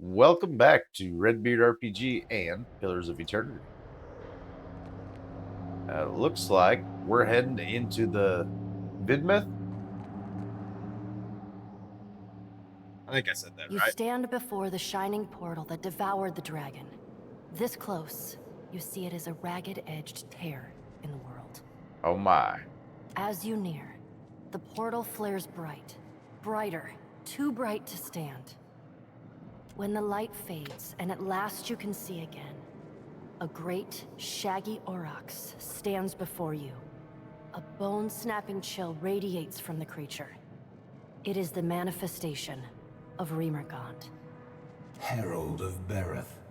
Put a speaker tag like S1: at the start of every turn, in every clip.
S1: Welcome back to Redbeard RPG and Pillars of Eternity. Looks like we're heading into the Vidmouth. I think I said that
S2: You
S1: right.
S2: stand before the shining portal that devoured the dragon. This close, you see it as a ragged-edged tear in the world.
S1: Oh my.
S2: As you near, the portal flares bright. Brighter, too bright to stand. When the light fades, and at last you can see again, a great, shaggy aurochs stands before you. A bone-snapping chill radiates from the creature. It is the manifestation of Remergant.
S3: Herald of Bereth,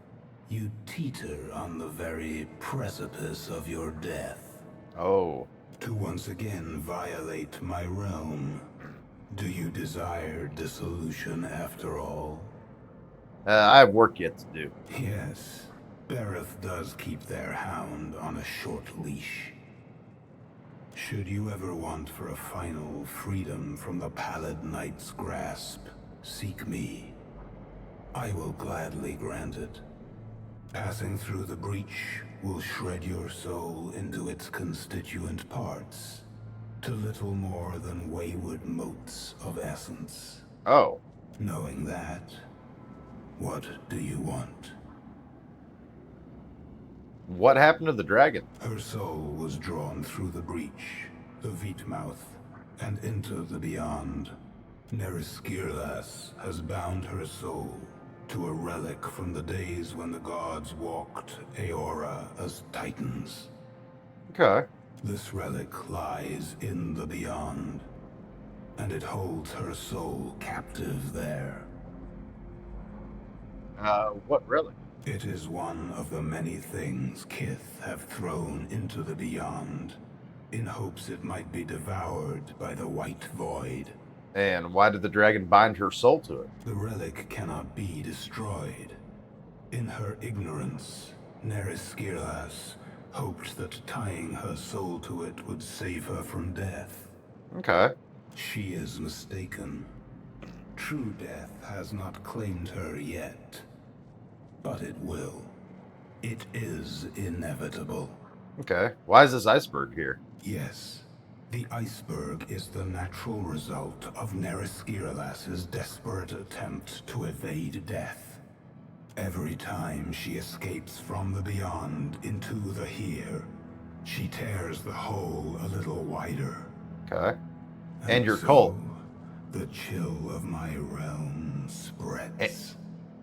S3: you teeter on the very precipice of your death.
S1: Oh.
S3: To once again violate my realm. Do you desire dissolution after all?
S1: I have work yet to do.
S3: Yes, Bereth does keep their hound on a short leash. Should you ever want for a final freedom from the Pallid Knight's grasp, seek me. I will gladly grant it. Passing through the breach will shred your soul into its constituent parts, to little more than wayward motes of essence.
S1: Oh.
S3: Knowing that, what do you want?
S1: What happened to the dragon?
S3: Her soul was drawn through the breach, the Vitmouth, and into the beyond. Neriskirlas has bound her soul to a relic from the days when the gods walked Aora as titans.
S1: Okay.
S3: This relic lies in the beyond, and it holds her soul captive there.
S1: What relic?
S3: It is one of the many things Kith have thrown into the beyond, in hopes it might be devoured by the White Void.
S1: And why did the dragon bind her soul to it?
S3: The relic cannot be destroyed. In her ignorance, Neriskirlas hoped that tying her soul to it would save her from death.
S1: Okay.
S3: She is mistaken. True death has not claimed her yet. But it will. It is inevitable.
S1: Okay. Why is this iceberg here?
S3: Yes. The iceberg is the natural result of Neriskirlas' desperate attempt to evade death. Every time she escapes from the beyond into the here, she tears the hole a little wider.
S1: Okay. And your
S3: so,
S1: cult.
S3: The chill of my realm spreads.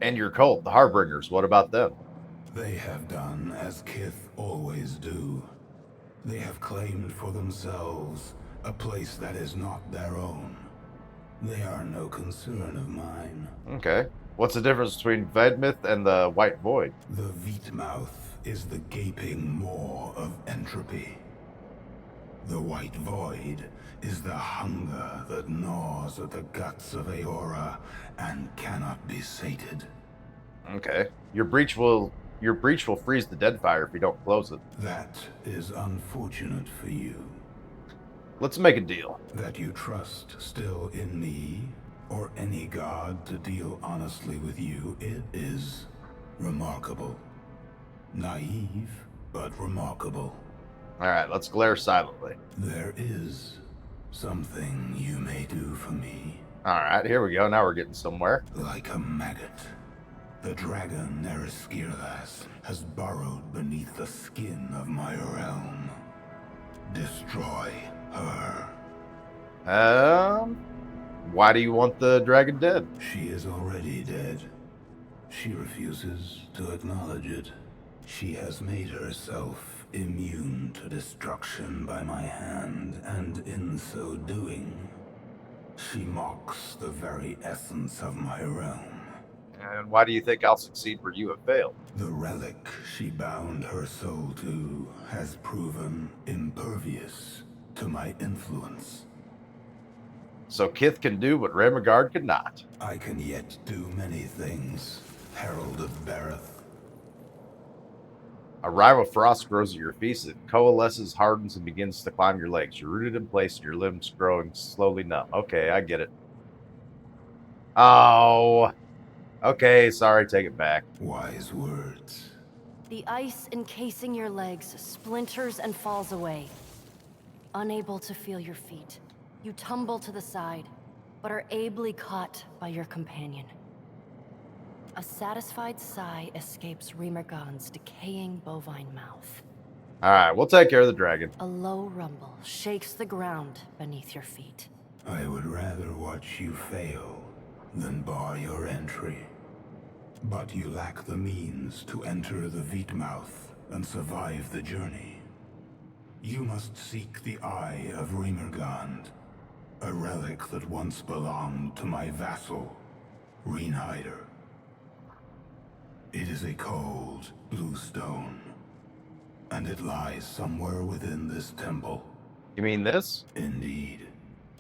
S1: And your cult, the Harbingers, what about them?
S3: They have done as Kith always do. They have claimed for themselves a place that is not their own. They are no concern of mine.
S1: Okay. What's the difference between Vedmouth and the White Void?
S3: The Vitmouth is the gaping maw of entropy. The White Void is the hunger that gnaws at the guts of Aora and cannot be sated.
S1: Okay. Your breach will freeze the Deadfire if you don't close it.
S3: That is unfortunate for you.
S1: Let's make a deal.
S3: That you trust still in me, or any god to deal honestly with you, it is remarkable. Naive, but remarkable.
S1: Alright, let's glare silently.
S3: There is something you may do for me.
S1: Alright, here we go. Now we're getting somewhere.
S3: Like a maggot, the dragon Neriskirlas has burrowed beneath the skin of my realm. Destroy her.
S1: Why do you want the dragon dead?
S3: She is already dead. She refuses to acknowledge it. She has made herself immune to destruction by my hand, and in so doing, she mocks the very essence of my realm.
S1: And why do you think I'll succeed where you have failed?
S3: The relic she bound her soul to has proven impervious to my influence.
S1: So Kith can do what Remegard could not.
S3: I can yet do many things, Herald of Bereth.
S1: A rime of frost grows at your feet. It coalesces, hardens, and begins to climb your legs. You're rooted in place, and your limbs growing slowly numb. Okay, I get it. Oh. Okay, sorry, take it back.
S3: Wise words.
S2: The ice encasing your legs splinters and falls away. Unable to feel your feet, you tumble to the side, but are ably caught by your companion. A satisfied sigh escapes Remergon's decaying bovine mouth.
S1: Alright, we'll take care of the dragon.
S2: A low rumble shakes the ground beneath your feet.
S3: I would rather watch you fail than bar your entry. But you lack the means to enter the Veetmouth and survive the journey. You must seek the Eye of Remergond, a relic that once belonged to my vassal, Reinhider. It is a cold, blue stone, and it lies somewhere within this temple.
S1: You mean this?
S3: Indeed.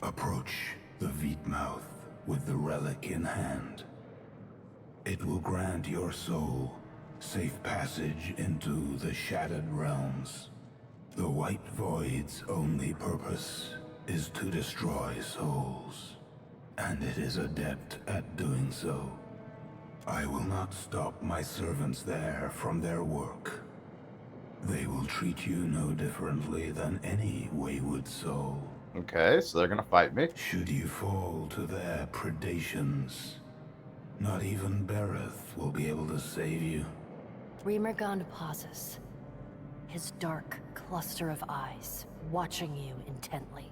S3: Approach the Veetmouth with the relic in hand. It will grant your soul safe passage into the Shattered Realms. The White Void's only purpose is to destroy souls, and it is adept at doing so. I will not stop my servants there from their work. They will treat you no differently than any wayward soul.
S1: Okay, so they're gonna fight me.
S3: Should you fall to their predations, not even Bereth will be able to save you.
S2: Remergond pauses, his dark cluster of eyes watching you intently.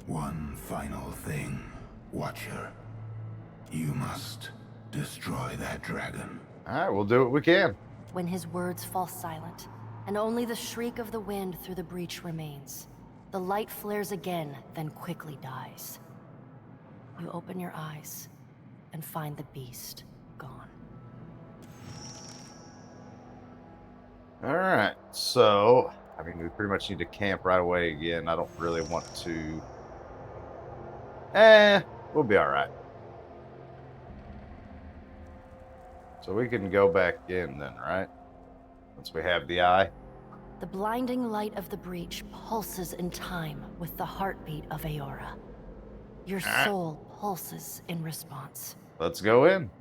S3: One final thing, Watcher. You must destroy that dragon.
S1: Alright, we'll do what we can.
S2: When his words fall silent, and only the shriek of the wind through the breach remains, the light flares again, then quickly dies. You open your eyes and find the beast gone.
S1: Alright, so, I mean, we pretty much need to camp right away again. I don't really want to... we'll be alright. So we can go back in then, right? Once we have the eye.
S2: The blinding light of the breach pulses in time with the heartbeat of Aora. Your soul pulses in response.
S1: Let's go in.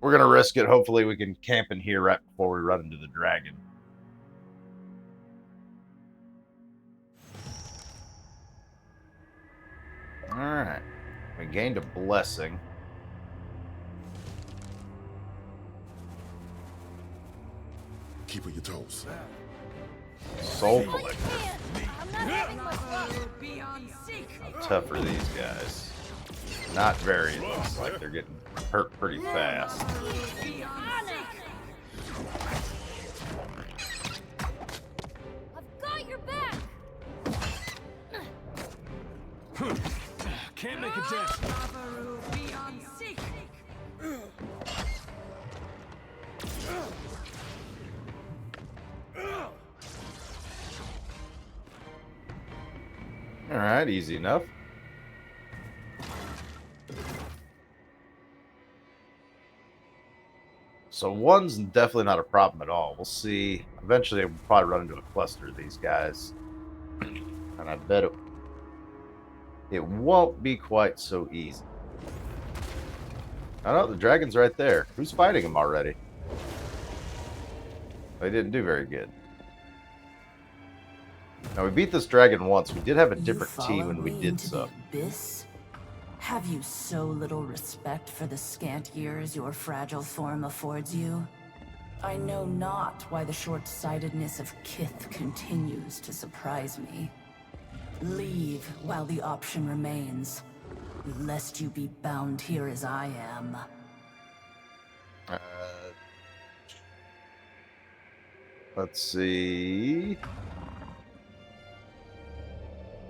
S1: We're gonna risk it. Hopefully we can camp in here right before we run into the dragon. Alright. We gained a blessing.
S4: Keep on your toes.
S1: Soul collector.
S5: I'm not having much luck.
S1: How tough are these guys? Not very. It looks like they're getting hurt pretty fast.
S5: I've got your back.
S6: Can't make a dent.
S1: Alright, easy enough. So one's definitely not a problem at all. We'll see. Eventually we'll probably run into a cluster of these guys. And I bet it won't be quite so easy. Oh no, the dragon's right there. Who's fighting him already? They didn't do very good. Now, we beat this dragon once. We did have a different team when we did so.
S7: Abyss? Have you so little respect for the scant years your fragile form affords you? I know not why the short-sightedness of Kith continues to surprise me. Leave while the option remains, lest you be bound here as I am.
S1: Let's see.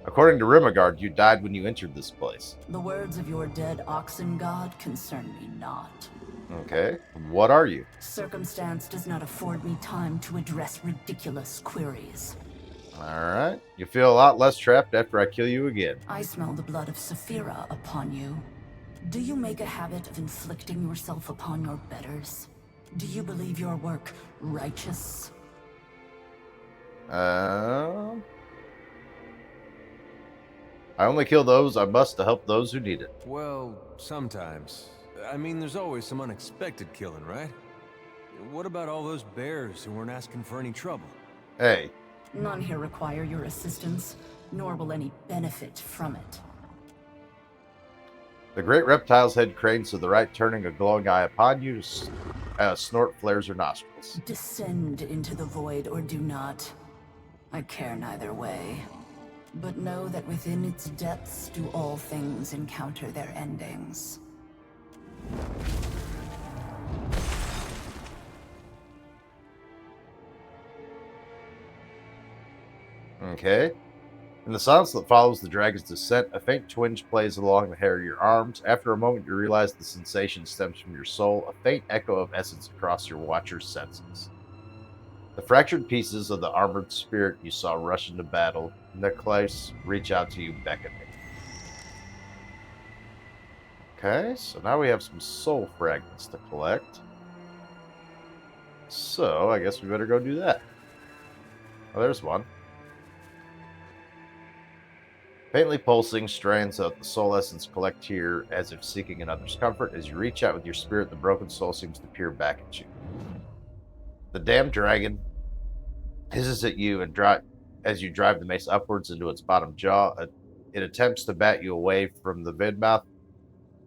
S1: According to Rimagard, you died when you entered this place.
S7: The words of your dead oxen god concern me not.
S1: Okay. What are you?
S7: Circumstance does not afford me time to address ridiculous queries.
S1: Alright. You feel a lot less trapped after I kill you again.
S7: I smell the blood of Saphira upon you. Do you make a habit of inflicting yourself upon your betters? Do you believe your work righteous?
S1: I only kill those I must to help those who need it.
S6: Well, sometimes. I mean, there's always some unexpected killing, right? What about all those bears who weren't asking for any trouble?
S1: Hey,
S7: None here require your assistance, nor will any benefit from it.
S1: the great reptile's head cranes to the right, turning a glowing eye upon you. Snort flares her nostrils.
S7: Descend into the void or do not. I care neither way. But know that within its depths do all things encounter their endings.
S1: Okay. In the silence that follows the dragon's descent, a faint twinge plays along the hair of your arms. After a moment, you realize the sensation stems from your soul, a faint echo of essence across your watcher's senses. The fractured pieces of the armored spirit you saw rush into battle, Necklace reach out to you, beckoning. Okay, so now we have some soul fragments to collect. So, I guess we better go do that. Oh, there's one. Faintly pulsing strands of the soul essence collect here as if seeking another's comfort. As you reach out with your spirit, the broken soul seems to peer back at you. The damned dragon hisses at you and as you drive the mace upwards into its bottom jaw. It attempts to bat you away from the vidmouth,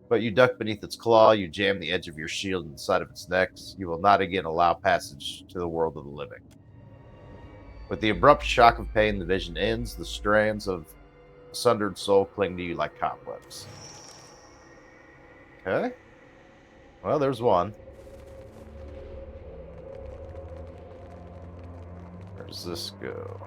S1: but you duck beneath its claw. You jam the edge of your shield in the side of its neck. You will not again allow passage to the world of the living. With the abrupt shock of pain, the vision ends. The strands of sundered soul cling to you like cobwebs. Okay. Well, there's one. Where does this go?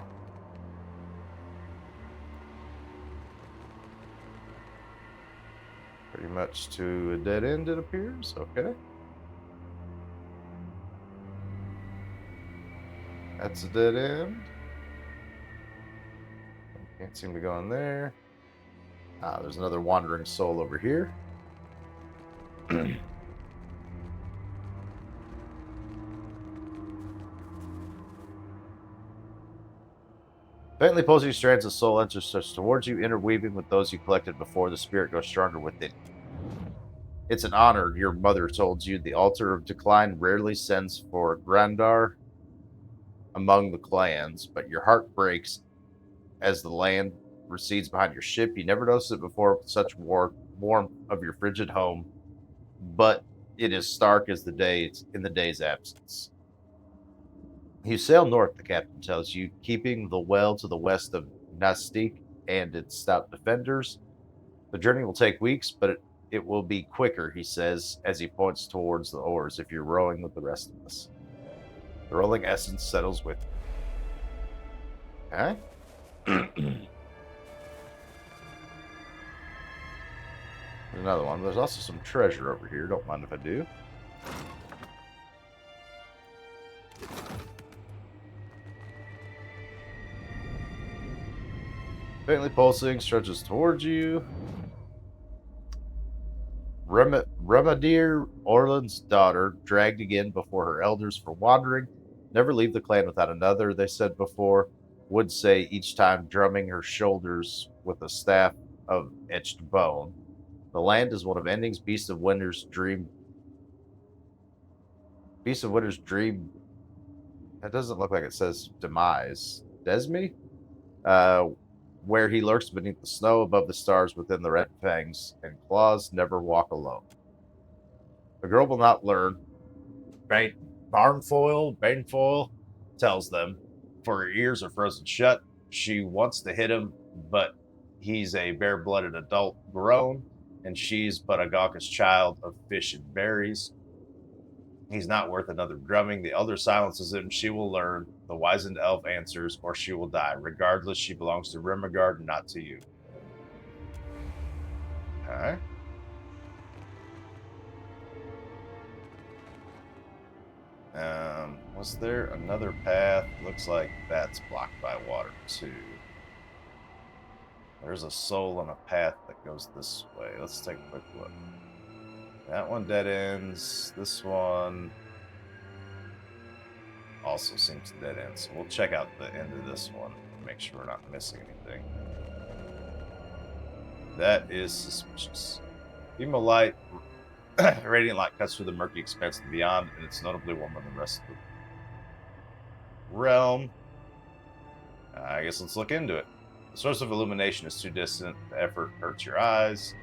S1: Pretty much to a dead end, it appears. Okay. That's a dead end. Can't seem to go in there. Ah, there's another wandering soul over here. Faintly pulsing strands of soul enters towards you, interweaving with those you collected before. The spirit goes stronger within you. It's an honor, your mother told you. The altar of decline rarely sends for Grandar among the clans, but your heart breaks as the land recedes behind your ship. You never noticed it before with such warmth of your frigid home, but it is stark as the days in the day's absence. You sail north, the captain tells you, keeping the well to the west of Nastik and its stout defenders. The journey will take weeks, but it will be quicker, he says, as he points towards the oars if you're rowing with the rest of us. The rolling essence settles with you. Okay? Another one. There's also some treasure over here. Don't mind if I do. Faintly pulsing, stretches towards you. Redbeard, Orland's daughter, dragged again before her elders for wandering. Never leave the clan without another, they said before. Would say each time, drumming her shoulders with a staff of etched bone. The land is one of endings. Beast of Winter's dream. That doesn't look like it says demise. Desmi? Where he lurks beneath the snow, above the stars, within the red fangs and claws, never walk alone. The girl will not learn. Banefoil tells them, for her ears are frozen shut. She wants to hit him, but he's a bare-blooded adult grown, and she's but a gawkish child of fish and berries. He's not worth another drumming. The elder silences him. She will learn. The wizened elf answers, or she will die. Regardless, she belongs to Rimmergard, not to you. Okay. Was there another path? Looks like that's blocked by water, too. There's a soul on a path that goes this way. Let's take a quick look. That one dead ends. This one... also seems dead end. So we'll check out the end of this one to make sure we're not missing anything. That is suspicious. Beam of light, radiant light cuts through the murky expanse of the beyond, and it's notably warmer than the rest of the realm. I guess let's look into it. The source of illumination is too distant. The effort hurts your eyes.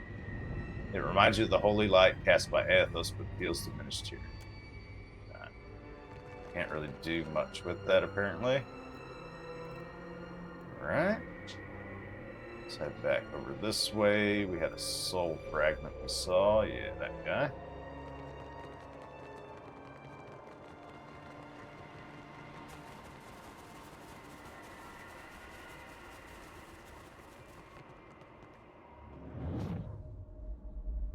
S1: It reminds you of the holy light cast by Aethos, but feels diminished here. Can't really do much with that, apparently. Alright. Let's head back over this way. We had a soul fragment we saw. Yeah, that guy.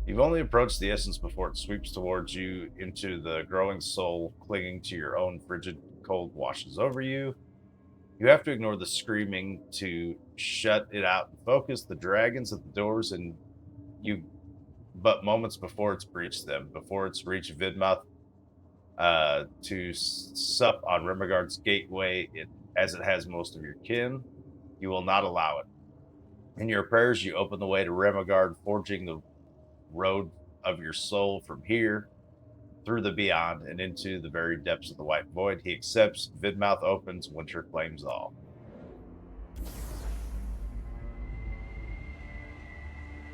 S1: You've only approached the essence before it sweeps towards you into the growing soul, clinging to your own frigid cold washes over you. You have to ignore the screaming to shut it out and focus. The dragons at the doors and you, but moments before it's breached them, before it's reached Vidmouth to sup on Remegard's gateway, as it has most of your kin, you will not allow it. In your prayers, you open the way to Remegard, forging the road of your soul from here through the beyond and into the very depths of the white void. He accepts, Vidmouth opens, winter claims all.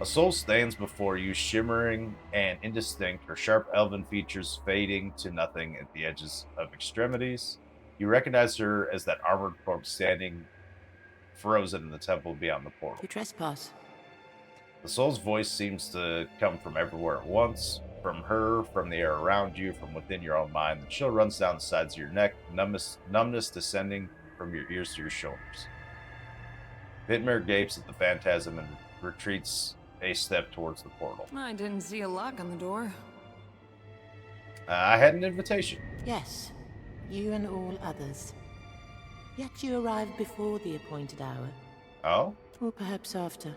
S1: A soul stands before you, shimmering and indistinct, her sharp elven features fading to nothing at the edges of extremities. You recognize her as that armored corpse standing frozen in the temple beyond the portal.
S7: You trespass.
S1: The soul's voice seems to come from everywhere at once, from her, from the air around you, from within your own mind. The chill runs down the sides of your neck, numbness descending from your ears to your shoulders. Vidmir gapes at the phantasm and retreats a step towards the portal.
S8: I didn't see a lock on the door.
S1: I had an invitation.
S9: Yes, you and all others. Yet you arrived before the appointed hour.
S1: Oh?
S9: Or perhaps after.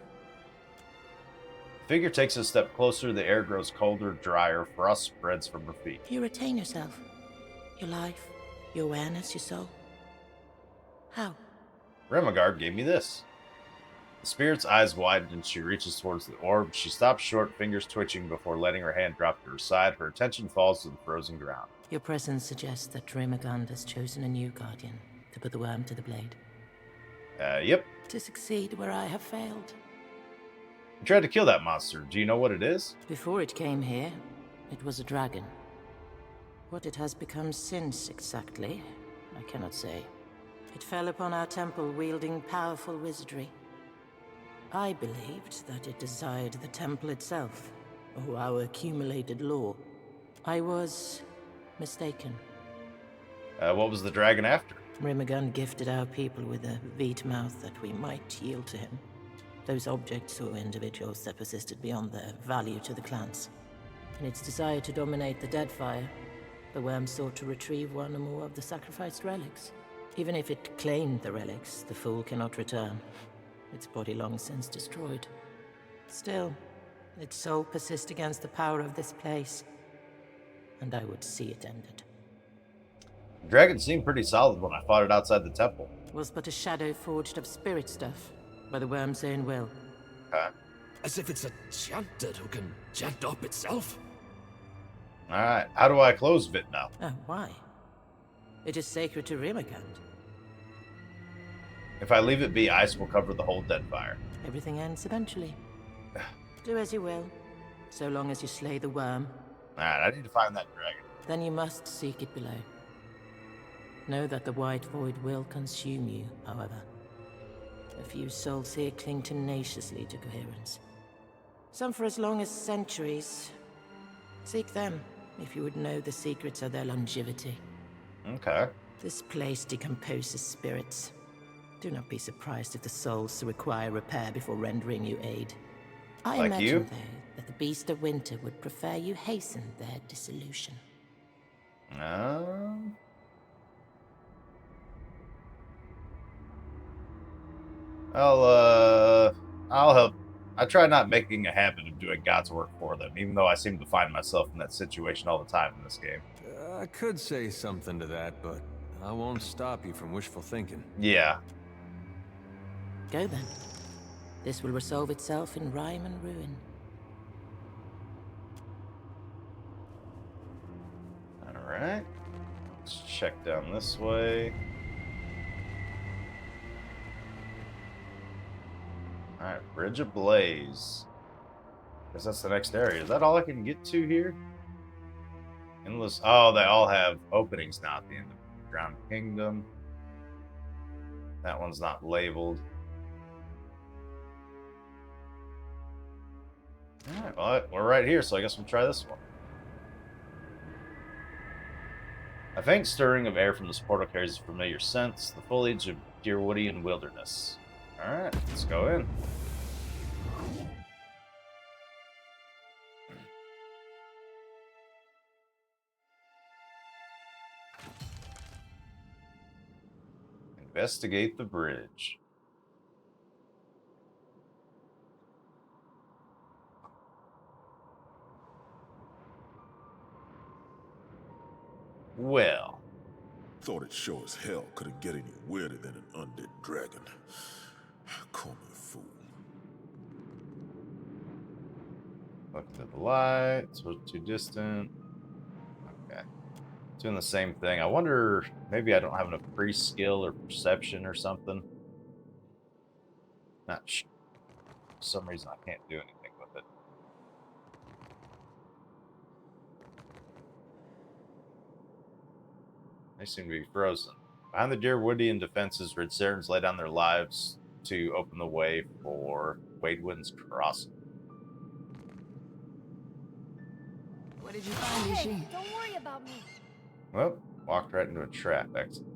S1: The figure takes a step closer, the air grows colder, drier, frost spreads from her feet.
S9: You retain yourself. Your life, your awareness, your soul. How?
S1: Remegard gave me this. The spirit's eyes widen and she reaches towards the orb. She stops short, fingers twitching before letting her hand drop to her side. Her attention falls to the frozen ground.
S9: Your presence suggests that Remegard has chosen a new guardian to put the worm to the blade.
S1: Yep.
S9: To succeed where I have failed.
S1: You tried to kill that monster. Do you know what it is?
S9: Before it came here, it was a dragon. What it has become since, exactly, I cannot say. It fell upon our temple wielding powerful wizardry. I believed that it desired the temple itself, or our accumulated lore. I was mistaken.
S1: What was the dragon after?
S9: Remegard gifted our people with a veed mouth that we might yield to him. Those objects or individuals that persisted beyond their value to the clans. In its desire to dominate the Deadfire, the worm sought to retrieve one or more of the sacrificed relics. Even if it claimed the relics, the fool cannot return. Its body long since destroyed. Still, its soul persists against the power of this place, and I would see it ended.
S1: The dragon seemed pretty solid when I fought it outside the temple.
S9: Was but a shadow forged of spirit stuff, by the worm's own will.
S10: As if it's a chanted who can chant up itself.
S1: Alright, how do I close Vit now?
S9: Oh, why? It is sacred to Remegard.
S1: If I leave it be, ice will cover the whole Deadfire.
S9: Everything ends eventually. Do as you will, so long as you slay the worm.
S1: Alright, I need to find that dragon.
S9: Then you must seek it below. Know that the white void will consume you, however. A few souls here cling tenaciously to coherence. Some for as long as centuries. Seek them, if you would know the secrets of their longevity.
S1: Okay.
S9: This place decomposes spirits. Do not be surprised if the souls require repair before rendering you aid. I
S1: Like
S9: imagine,
S1: you?
S9: though, that the Beast of Winter would prefer you hasten their dissolution.
S1: I'll help. I try not making a habit of doing God's work for them, even though I seem to find myself in that situation all the time in this game.
S6: I could say something to that, but I won't stop you from wishful thinking.
S1: Yeah.
S9: Go then. This will resolve itself in rhyme and ruin.
S1: Alright. Let's check down this way. Alright, Bridge Ablaze. Guess that's the next area. Is that all I can get to here? Endless. Oh, they all have openings now at the end of the Drowned Kingdom. That one's not labeled. Alright, well, we're right here, so I guess we'll try this one. A faint stirring of air from this portal carries a familiar sense, the foliage of Deerwoodian wilderness. Alright, let's go in. Investigate the bridge. Well.
S4: Thought it sure as hell couldn't get any weirder than an undead dragon. Call me a fool.
S1: Looking at the lights, we're too distant. Okay. Doing the same thing. I wonder, maybe I don't have enough priest skill or perception or something. Not sure. For some reason I can't do anything with it. They seem to be frozen. Behind the Deerwoodian defenses, Red Sarens lay down their lives to open the way for Wadewind's crossing.
S8: What did you find,
S5: Hey,
S8: Ishi?
S5: don't worry about me.
S1: Well, walked right into a trap. Excellent.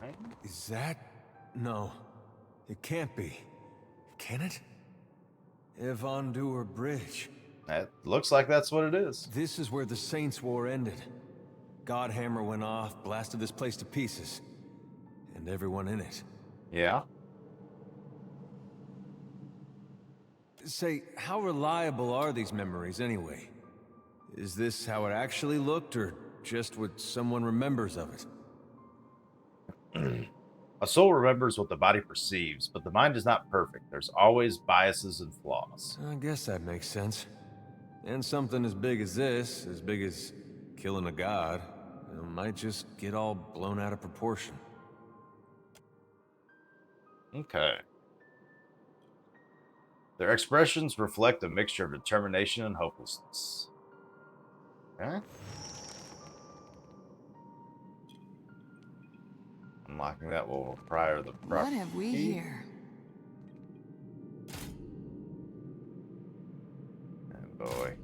S1: Right.
S6: Is that... No. It can't be. Can it? Evandur Bridge.
S1: That looks like that's what it is.
S6: This is where the Saints' War ended. Godhammer went off, blasted this place to pieces. And everyone in it.
S1: Yeah.
S6: Say, how reliable are these memories anyway? Is this how it actually looked, or just what someone remembers of it?
S1: A soul remembers what the body perceives, but the mind is not perfect. There's always biases and flaws.
S6: I guess that makes sense. And something as big as this, as big as killing a god, might just get all blown out of proportion.
S1: Okay. Their expressions reflect a mixture of determination and hopelessness. Okay. Unlocking that will require the proper
S8: What have we
S1: key.
S8: here?
S1: And boy,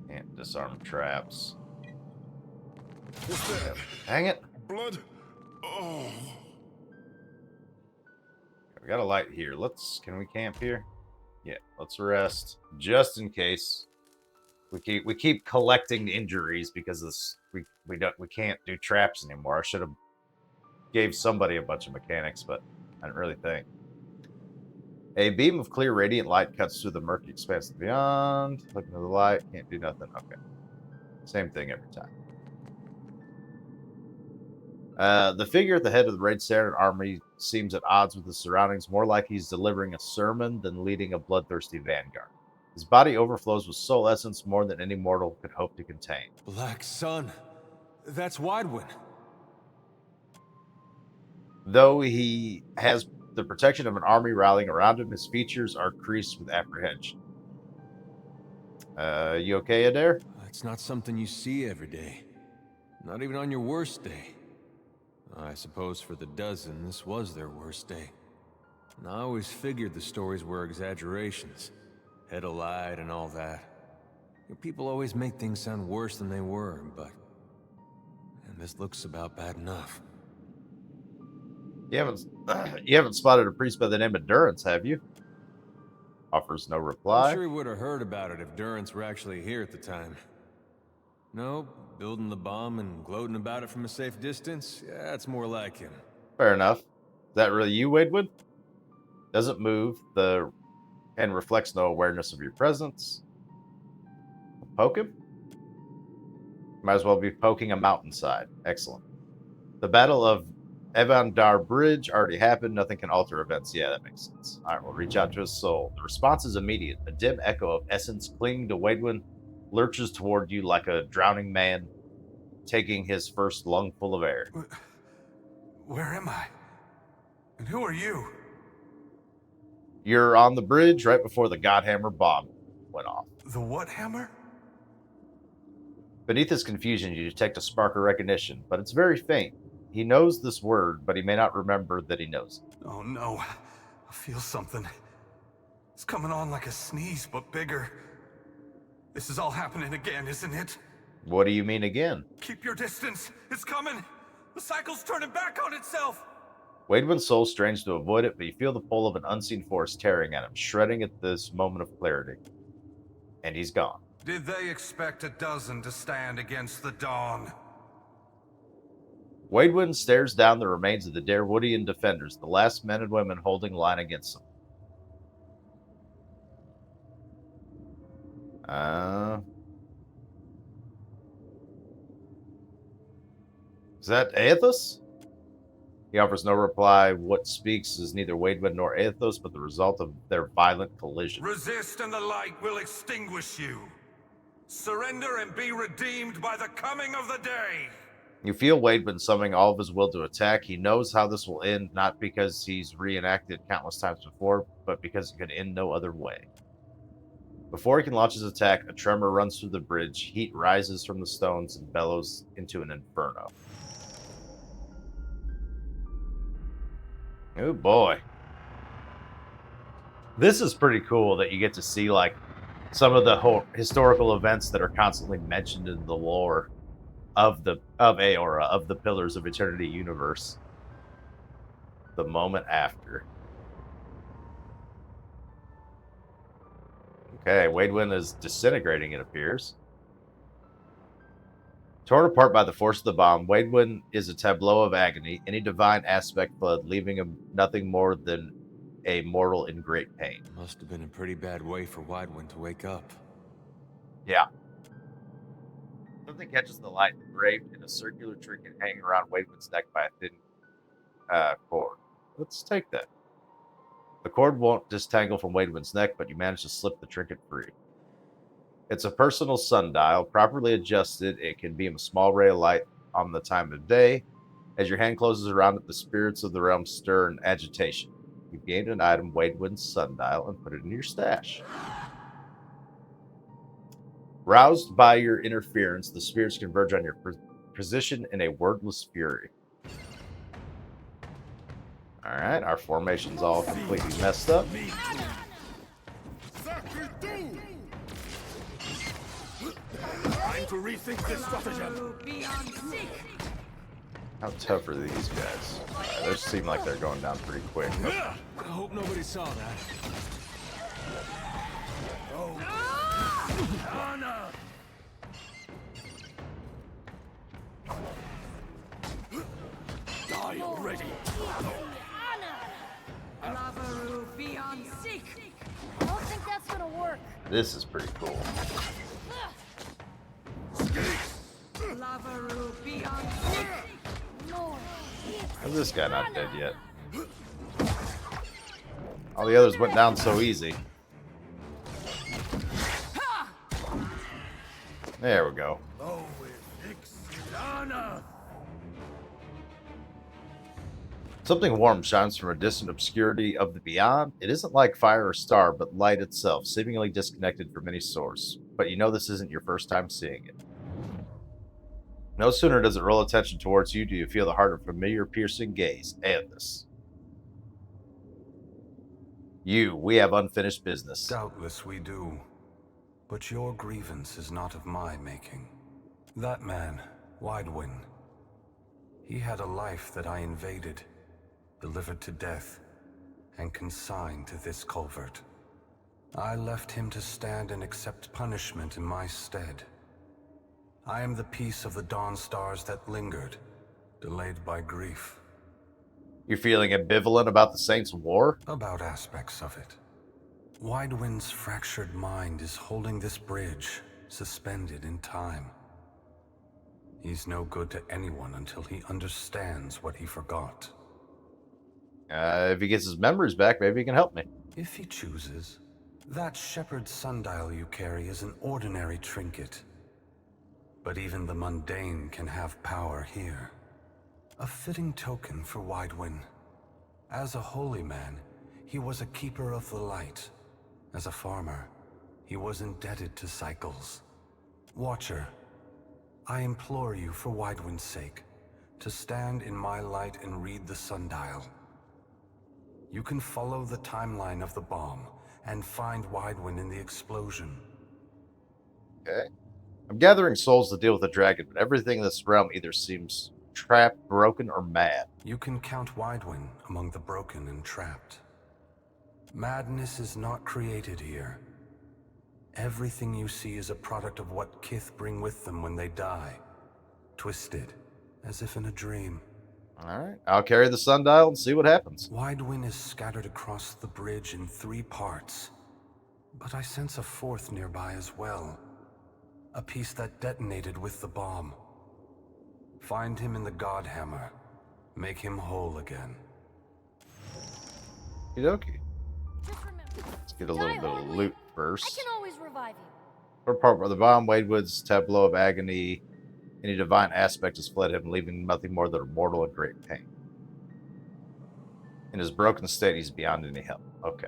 S1: can't disarm traps.
S4: What's that?
S1: Hang it.
S4: Blood? Oh.
S1: We got a light here. Can we camp here? Yeah, let's rest just in case. We keep collecting injuries because this we can't do traps anymore. I should have gave somebody a bunch of mechanics, but I didn't really think. A beam of clear radiant light cuts through the murky expanse beyond. Looking to the light, can't do nothing. Okay. Same thing every time. The figure at the head of the Red Saren army seems at odds with his surroundings, more like he's delivering a sermon than leading a bloodthirsty vanguard. His body overflows with soul essence more than any mortal could hope to contain.
S6: Black Sun. That's Widewind.
S1: Though he has the protection of an army rallying around him, his features are creased with apprehension. You okay, Adair?
S6: It's not something you see every day. Not even on your worst day. I suppose for the dozen, this was their worst day. And I always figured the stories were exaggerations. Head alight and all that. People always make things sound worse than they were, but... And this looks about bad enough.
S1: You haven't spotted a priest by the name of Durance, have you? Offers no reply.
S6: I'm sure he would have heard about it if Durance were actually here at the time. No, building the bomb and gloating about it from a safe distance? Yeah, that's more like him.
S1: Fair enough. Is that really you, Wadewood? Doesn't move and reflects no awareness of your presence. Poke him? Might as well be poking a mountainside. Excellent. The Battle of Evandar Bridge already happened. Nothing can alter events. Yeah, that makes sense. All right, we'll reach out to his soul. The response is immediate. A dim echo of essence clinging to Waidwin lurches toward you like a drowning man taking his first lungful of air.
S3: Where am I? And who are you?
S1: You're on the bridge right before the Godhammer bomb went off.
S3: The what hammer?
S1: Beneath his confusion, you detect a spark of recognition, but it's very faint. He knows this word, but he may not remember that he knows it.
S3: Oh no. I feel something. It's coming on like a sneeze, but bigger. This is all happening again, isn't it?
S1: What do you mean again?
S3: Keep your distance. It's coming. The cycle's turning back on itself.
S1: Waidwin's soul strains to avoid it, but you feel the pull of an unseen force tearing at him, shredding at this moment of clarity. And he's gone.
S3: Did they expect a dozen to stand against the dawn?
S1: Waidwin stares down the remains of the Darewoodian defenders, the last men and women holding line against them. Is that Aethys? He offers no reply. What speaks is neither Waidwin nor Aethys, but the result of their violent collision.
S3: Resist and the light will extinguish you. Surrender and be redeemed by the coming of the day.
S1: You feel Waidwin summoning all of his will to attack. He knows how this will end, not because he's reenacted countless times before, but because it could end no other way. Before he can launch his attack, a tremor runs through the bridge. Heat rises from the stones and bellows into an inferno. Oh boy. This is pretty cool that you get to see like some of the historical events that are constantly mentioned in the lore of Aora, of the Pillars of Eternity universe. The moment after. Okay, Waidwin is disintegrating, it appears. Torn apart by the force of the bomb, Waidwin is a tableau of agony. Any divine aspect fled, leaving him nothing more than a mortal in great pain.
S6: Must have been a pretty bad way for Waidwin to wake up.
S1: Yeah. Something catches the light, engraved in a circular trinket hanging around Waidwin's neck by a thin cord. Let's take that. The cord won't disentangle from Waidwin's neck, but you manage to slip the trinket free. It's a personal sundial. Properly adjusted, it can beam a small ray of light on the time of day. As your hand closes around it, the spirits of the realm stir in agitation. You've gained an item, Waidwin's sundial, and put it in your stash. Roused by your interference, the spirits converge on your position in a wordless fury. Alright, our formation's all completely messed up.
S3: Time to rethink this stratagem.
S1: How tough are these guys? They seem like they're going down pretty quick.
S6: I hope nobody saw that.
S3: Die already.
S5: I don't think that's gonna work.
S1: This is pretty cool. How's this guy not dead yet? All the others went down so easy. There we go. Something warm shines from a distant obscurity of the beyond. It isn't like fire or star, but light itself, seemingly disconnected from any source. But you know this isn't your first time seeing it. No sooner does it roll attention towards you do you feel the heart of a familiar piercing gaze. Aethys. We have unfinished business.
S3: Doubtless we do. But your grievance is not of my making. That man, Waidwin, he had a life that I invaded, delivered to death, and consigned to this culvert. I left him to stand and accept punishment in my stead. I am the piece of the dawn stars that lingered, delayed by grief.
S1: You're feeling ambivalent about the Saints' war?
S3: About aspects of it. Waidwin's fractured mind is holding this bridge, suspended in time. He's no good to anyone until he understands what he forgot.
S1: If he gets his memories back, maybe he can help me.
S3: If he chooses, that shepherd's sundial you carry is an ordinary trinket. But even the mundane can have power here. A fitting token for Widewin. As a holy man, he was a keeper of the light. As a farmer, he was indebted to cycles. Watcher, I implore you for Widewin's sake, to stand in my light and read the sundial. You can follow the timeline of the bomb and find Widewin in the explosion.
S1: Okay. I'm gathering souls to deal with the dragon, but everything in this realm either seems trapped, broken, or mad.
S3: You can count Widewin among the broken and trapped. Madness is not created here. Everything you see is a product of what Kith bring with them when they die. Twisted, as if in a dream.
S1: Alright, I'll carry the sundial and see what happens.
S3: Widewin is scattered across the bridge in 3 parts. But I sense a 4th nearby as well. A piece that detonated with the bomb. Find him in the Godhammer. Make him whole again.
S1: Okie dokie.
S5: Just remember,
S1: Let's get a little bit of loot
S5: I
S1: first.
S5: can always revive you.
S1: For part where the bomb, Wadewood's tableau of agony, any divine aspect has fled him, leaving nothing more than a mortal in great pain. In his broken state, he's beyond any help. Okay.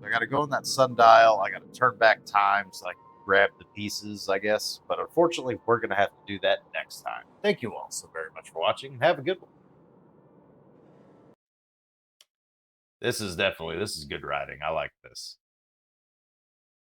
S1: I gotta go in that sundial. I gotta turn back time so I can grab the pieces, I guess. But unfortunately, we're gonna have to do that next time. Thank you all so very much for watching. Have a good one. This is good writing. I like this.